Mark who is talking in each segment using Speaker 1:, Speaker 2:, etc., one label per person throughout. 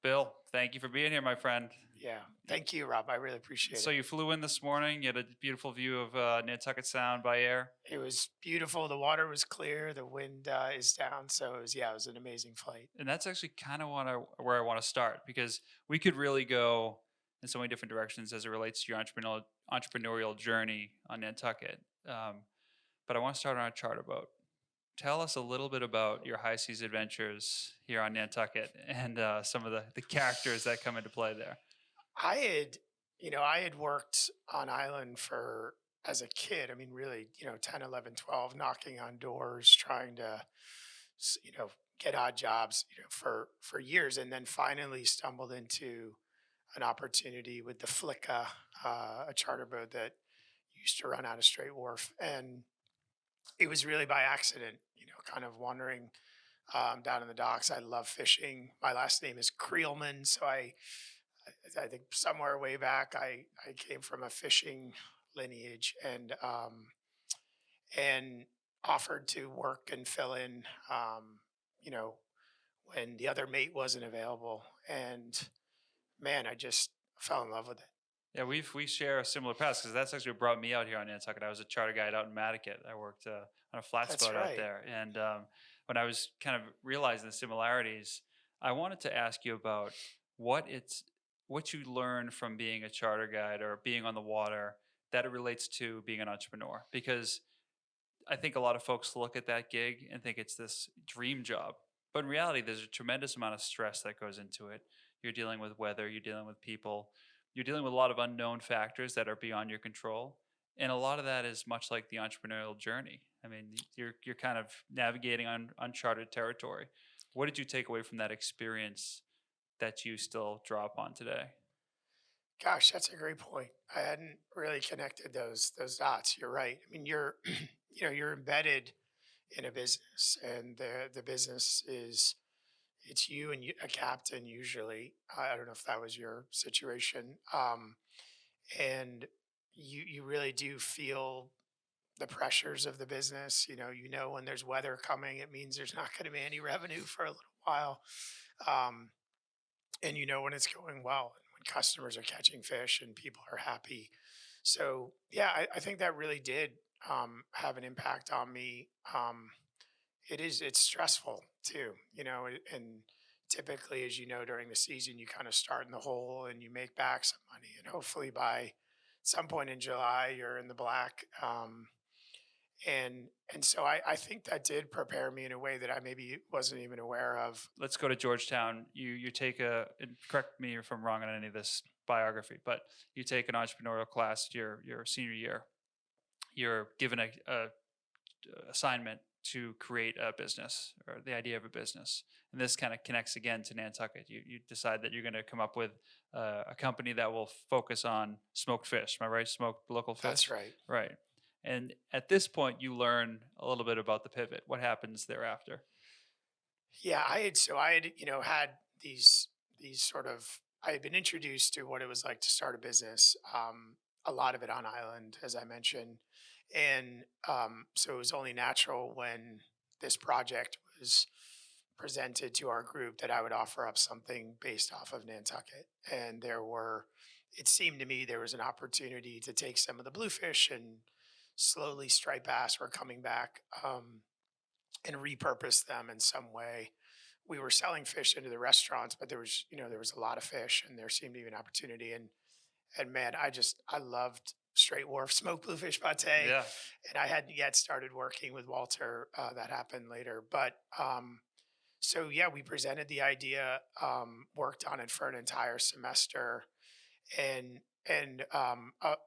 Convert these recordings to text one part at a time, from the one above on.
Speaker 1: Bill, thank you for being here, my friend.
Speaker 2: Yeah. Thank you, Rob. I really appreciate
Speaker 1: So
Speaker 2: it.
Speaker 1: you flew in this morning. You had a beautiful view of Nantucket Sound by air,
Speaker 2: It was beautiful. The water was clear. The wind is down. So it was an amazing flight.
Speaker 1: and that's actually kind of where I want to start because we could really go in so many different directions as it relates to your entrepreneurial journey on Nantucket. But I want to start on a charter boat. Tell us a little bit about your high seas adventures here on Nantucket and some of the characters that come into play there.
Speaker 2: I had, I had worked on island for as a kid. I mean, really, 10, 11, 12, knocking on doors, trying to, get odd jobs, for years. And then finally stumbled into an opportunity with the Flicka, a charter boat that used to run out of Straight Wharf. And it was really by accident, kind of wandering down in the docks. I love fishing. My last name is Creelman, so I think somewhere way back I came from a fishing lineage and offered to work and fill in, you know, when the other mate wasn't available. And man, I just fell in love with it.
Speaker 1: Yeah, we share a similar past because that's actually what brought me out here on Nantucket. I was a charter guide out in Mattocket. I worked on a flats
Speaker 2: That's
Speaker 1: boat out
Speaker 2: right.
Speaker 1: there, and when I was kind of realizing the similarities, I wanted to ask you about what it's what you learned from being a charter guide or being on the water that it relates to being an entrepreneur. Because I think a lot of folks look at that gig and think it's this dream job. But in reality, there's a tremendous amount of stress that goes into it. You're dealing with weather, you're dealing with people, you're dealing with a lot of unknown factors that are beyond your control. And a lot of that is much like the entrepreneurial journey. I mean, you're kind of navigating on uncharted territory. What did you take away from that experience that you still draw upon today?
Speaker 2: Gosh, that's a great point. I hadn't really connected those dots. You're right. I mean, you're you're embedded in a business, and the business is it's you and a captain usually. I don't know if that was your situation, and you really do feel the pressures of the business. When there's weather coming, it means there's not going to be any revenue for a little while, um, and when it's going well, and when customers are catching fish and people are happy. So yeah, I think that really did have an impact on me. It's stressful too, and typically, as you know, during the season, you kind of start in the hole and you make back some money, and hopefully by some point in July, you're in the black. And so I think that did prepare me in a way that I maybe wasn't even aware of.
Speaker 1: Let's go to Georgetown. You take and correct me if I'm wrong on any of this biography, but you take an entrepreneurial class your senior year. You're given a assignment to create a business or the idea of a business, and this kind of connects again to Nantucket. You decide that you're going to come up with a company that will focus on smoked fish. Am I right? Smoked local
Speaker 2: That's
Speaker 1: fish,
Speaker 2: right.
Speaker 1: right? And at this point, you learn a little bit about the pivot. What happens thereafter?
Speaker 2: Yeah, I had had these sort of I had been introduced to what it was like to start a business. A lot of it on island, as I mentioned, and so it was only natural when this project was presented to our group that I would offer up something based off of Nantucket. And it seemed to me there was an opportunity to take some of the bluefish and slowly striped bass were coming back, and repurpose them in some way. We were selling fish into the restaurants, but there was a lot of fish, and there seemed to be an opportunity. And man, I loved Straight Wharf smoked bluefish pate,
Speaker 1: Yeah,
Speaker 2: and I hadn't yet started working with Walter. That happened later, but so yeah, we presented the idea, worked on it for an entire semester, and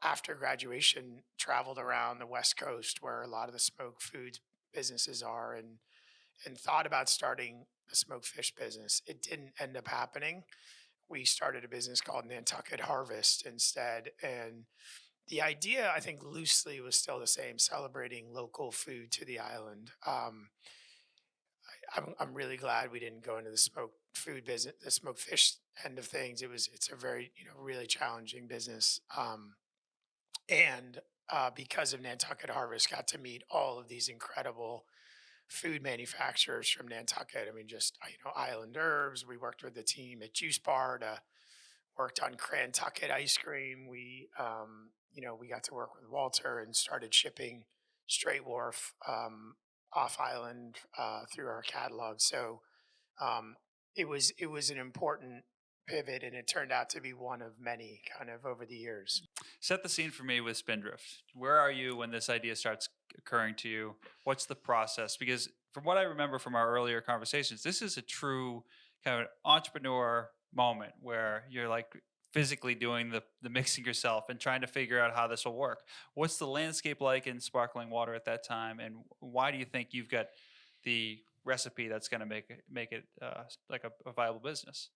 Speaker 2: after graduation, traveled around the West Coast where a lot of the smoked foods businesses are, and thought about starting a smoked fish business. It didn't end up happening. we started a business called Nantucket Harvest instead. And the idea, I think, loosely was still the same, celebrating local food to the island. I'm really glad we didn't go into the smoked food business, the smoked fish end of things. It's a very, really challenging business. And because of Nantucket Harvest, got to meet all of these incredible food manufacturers from Nantucket. I mean, just Island Herbs. We worked with the team at Juice Bar to worked on Crantucket ice cream. We got to work with Walter and started shipping Straight Wharf off island through our catalog. So um, it was an important pivot, and it turned out to be one of many kind of over the years.
Speaker 1: Set the scene for me with Spindrift. Where are you when this idea starts occurring to you? What's the process? Because from what I remember from our earlier conversations, this is a true kind of entrepreneur moment where you're like physically doing the mixing yourself and trying to figure out how this will work. What's the landscape like in sparkling water at that time, and why do you think you've got the recipe that's going to make it like a viable business?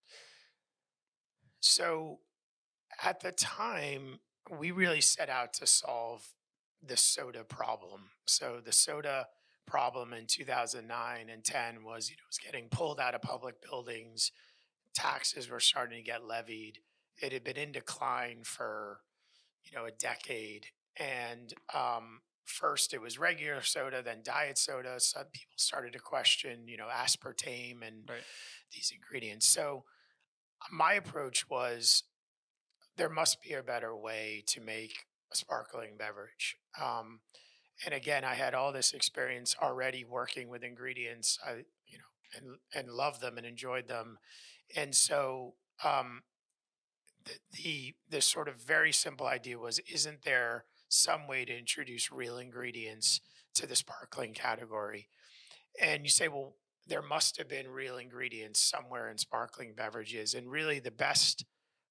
Speaker 2: So at the time, we really set out to solve the soda problem. So the soda problem in 2009 and 10 was, it was getting pulled out of public buildings, taxes were starting to get levied. It had been in decline for, a decade. And first it was regular soda, then diet soda. Some people started to question, aspartame and
Speaker 1: Right.
Speaker 2: these ingredients. So my approach was there must be a better way to make a sparkling beverage. And again, I had all this experience already working with ingredients. And loved them and enjoyed them. And so the sort of very simple idea was, isn't there some way to introduce real ingredients to the sparkling category? And you say, well, there must have been real ingredients somewhere in sparkling beverages. And really, the best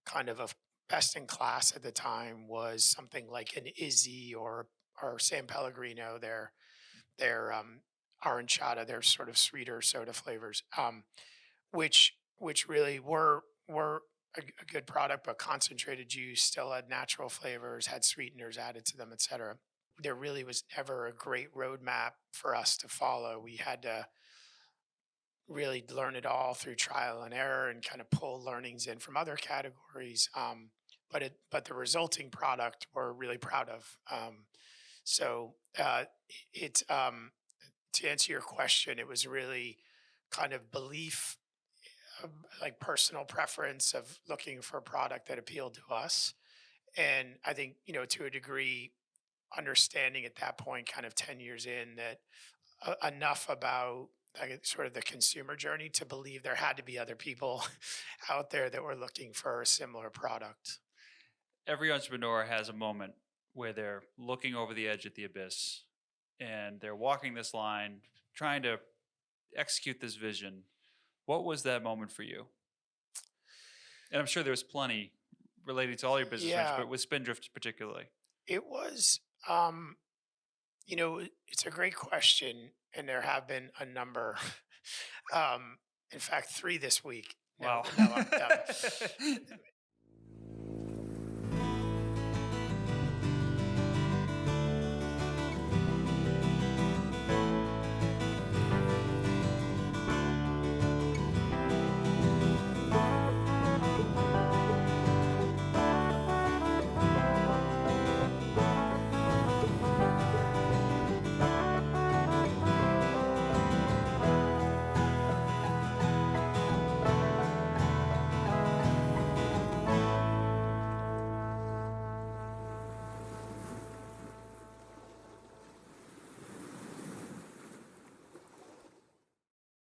Speaker 2: kind of a best in class at the time was something like an Izzy or San Pellegrino. Their arancetta, their sort of sweeter soda flavors, which really were a good product, but concentrated juice still had natural flavors, had sweeteners added to them, etc. There really was never a great roadmap for us to follow. We had to really learn it all through trial and error and kind of pull learnings in from other categories. But the resulting product we're really proud of. So it To answer your question, it was really kind of belief, like personal preference of looking for a product that appealed to us. And I think, to a degree, understanding at that point, kind of 10 years in, that enough about like sort of the consumer journey to believe there had to be other people out there that were looking for a similar product.
Speaker 1: Every entrepreneur has a moment where they're looking over the edge at the abyss and they're walking this line, trying to execute this vision. What was that moment for you? And I'm sure there was plenty relating to all your business ventures,
Speaker 2: Yeah,
Speaker 1: but with Spindrift particularly.
Speaker 2: it was. It's a great question, and there have been a number. In fact, three this week. No,
Speaker 1: Wow.
Speaker 2: no,